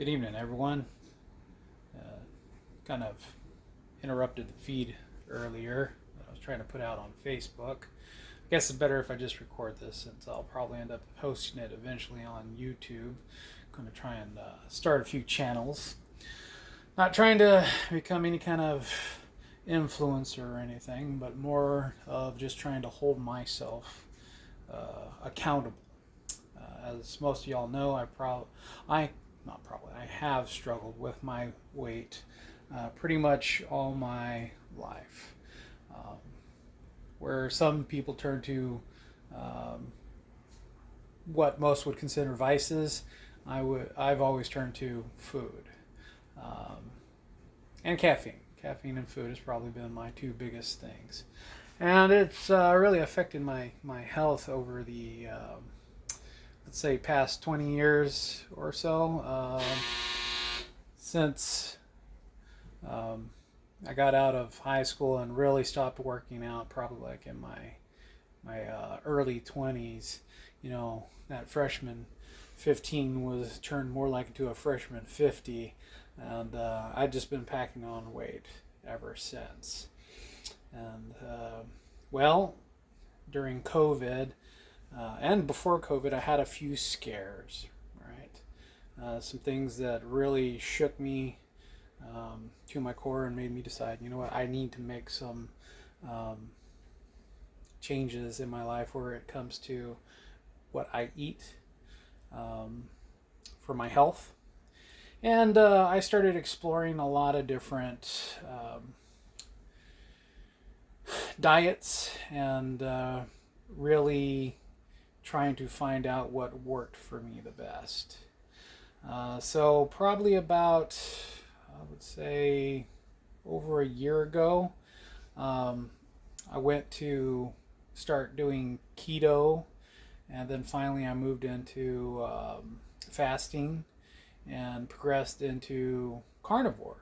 Good evening, everyone. Kind of interrupted the feed earlier that I was trying to put out on Facebook. I guess it's better if I just record this since I'll probably end up posting it eventually on YouTube. I'm going to try and start a few channels. Not trying to become any kind of influencer or anything, but more of just trying to hold myself accountable. As most of y'all know, I have struggled with my weight pretty much all my life. Um, where some people turn to um, what most would consider vices, I've always turned to food um, and caffeine. Caffeine and food has probably been my two biggest things, and it's really affected my health over the let's say past 20 years or so. Since um, I got out of high school and really stopped working out, probably like in my early 20s. That freshman 15 was turned more like into a freshman 50, and I've just been packing on weight ever since. And well, during COVID and before COVID, I had a few scares, right? Some things that really shook me to my core and made me decide, you know what, I need to make some um, changes in my life where it comes to what I eat um, for my health. And I started exploring a lot of different diets and really trying to find out what worked for me the best. So, probably about, I would say, over a year ago, um, I went to start doing keto, and then finally I moved into fasting and progressed into carnivore.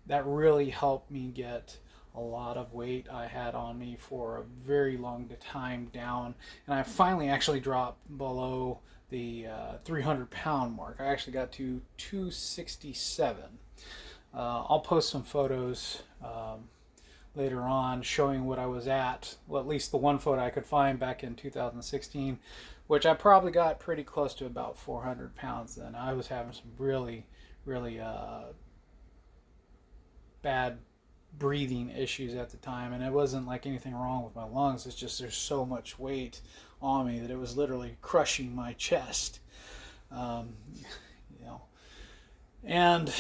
That really helped me get a lot of weight I had on me for a very long time down, and I finally actually dropped below the 300-pound mark. I actually got to 267. I'll post some photos later on showing what I was at, well, at least the one photo I could find back in 2016, which I probably got pretty close to about 400 pounds then. I was having some really, really bad breathing issues at the time, and it wasn't like anything wrong with my lungs. It's just there's so much weight on me that it was literally crushing my chest. Um, you know, and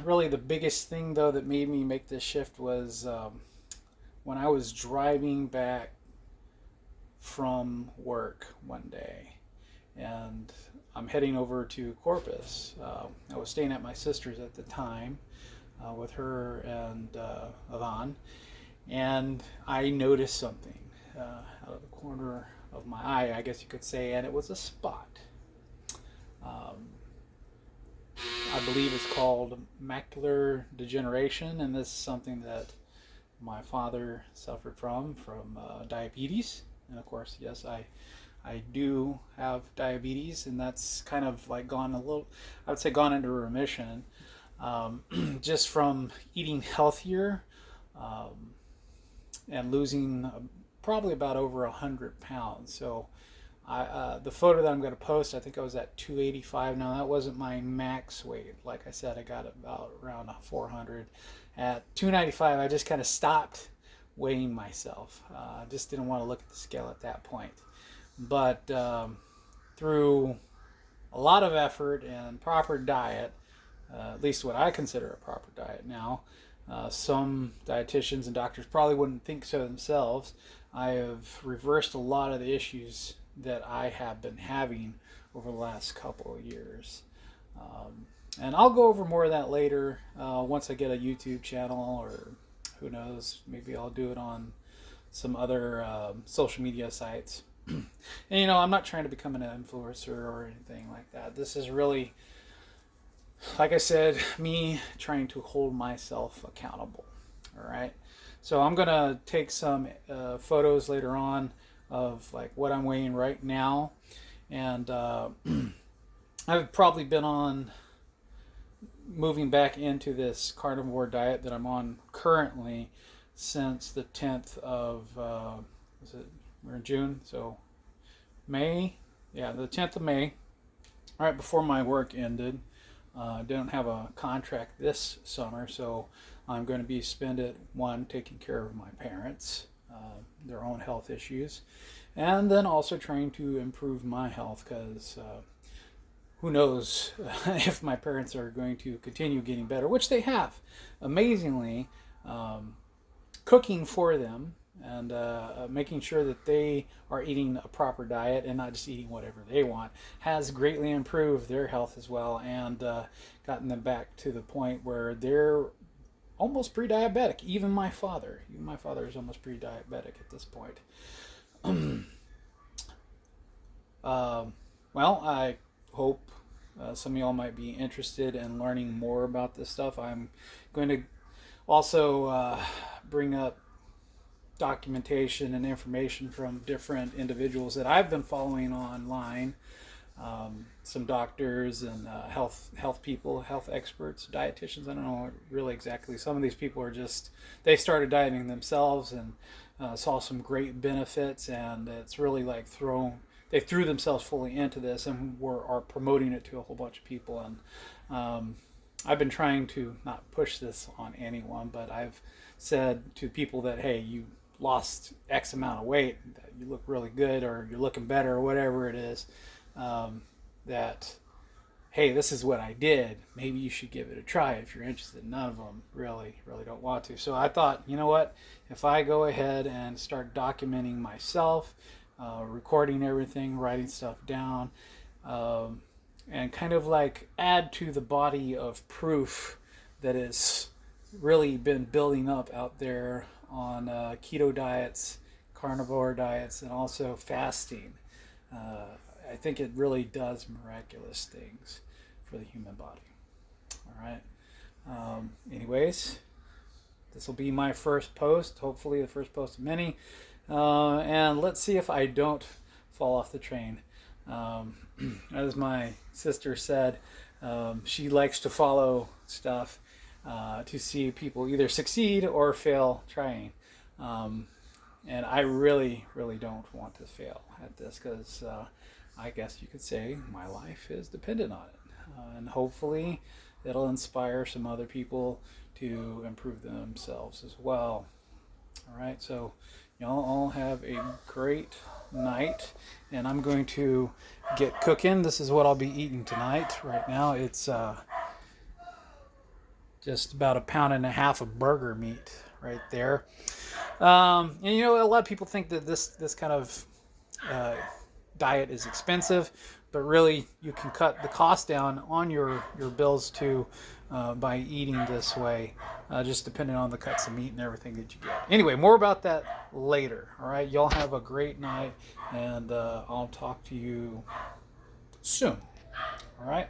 really the biggest thing though that made me make this shift was when I was driving back from work one day, and I'm heading over to Corpus. I was staying at my sister's at the time with her and Yvonne, and I noticed something out of the corner of my eye, I guess you could say, and it was a spot. Um, I believe it's called macular degeneration, and this is something that my father suffered from diabetes. And of course, yes, I do have diabetes, and that's kind of like gone a little, I would say, gone into remission just from eating healthier um, and losing probably about over 100 pounds. So the photo that I'm going to post, I think I was at 285. Now that wasn't my max weight. Like I said, I got about around 400. At 295, I just kind of stopped weighing myself. I just didn't want to look at the scale at that point. But through a lot of effort and proper diet, at least what I consider a proper diet now, some dietitians and doctors probably wouldn't think so themselves. I have reversed a lot of the issues that I have been having over the last couple of years. And I'll go over more of that later once I get a YouTube channel, or who knows, maybe I'll do it on some other social media sites. And I'm not trying to become an influencer or anything like that. This is really, like I said, me trying to hold myself accountable. All right. So I'm going to take some photos later on of like what I'm weighing right now. And I've probably been on moving back into this carnivore diet that I'm on currently since the 10th of is it, we're in June, so May, yeah, the 10th of May, right before my work ended. I don't have a contract this summer, so I'm going to be spend it one taking care of my parents, their own health issues, and then also trying to improve my health because who knows if my parents are going to continue getting better, which they have, amazingly. Cooking for them and making sure that they are eating a proper diet and not just eating whatever they want has greatly improved their health as well, and gotten them back to the point where they're almost pre-diabetic. Even my father is almost pre-diabetic at this point. Well, I hope some of y'all might be interested in learning more about this stuff. I'm going to also bring up documentation and information from different individuals that I've been following online. Some doctors and health people, health experts, dietitians. I don't know really exactly. Some of these people are just, they started dieting themselves and saw some great benefits, and it's really like they threw themselves fully into this and are promoting it to a whole bunch of people. And I've been trying to not push this on anyone, but I've said to people that, hey, you lost X amount of weight, that you look really good, or you're looking better, or whatever it is, that, hey, this is what I did. Maybe you should give it a try if you're interested. None of them really don't want to. So I thought, you know what? If I go ahead and start documenting myself, recording everything, writing stuff down, and kind of like add to the body of proof that has really been building up out there on keto diets, carnivore diets, and also fasting. I think it really does miraculous things for the human body. All right. Anyways, this will be my first post, hopefully the first post of many. And let's see if I don't fall off the train. As my sister said, she likes to follow stuff to see people either succeed or fail trying. And I really don't want to fail at this because I guess you could say my life is dependent on it. And hopefully it'll inspire some other people to improve themselves as well. All right, so y'all all have a great night, and I'm going to get cooking. This is what I'll be eating tonight. Right now it's just about 1.5 pounds of burger meat right there. And you know, a lot of people think that this kind of diet is expensive, but really you can cut the cost down on your bills too by eating this way, just depending on the cuts of meat and everything that you get. Anyway, more about that later. All right, y'all have a great night, and I'll talk to you soon. All right.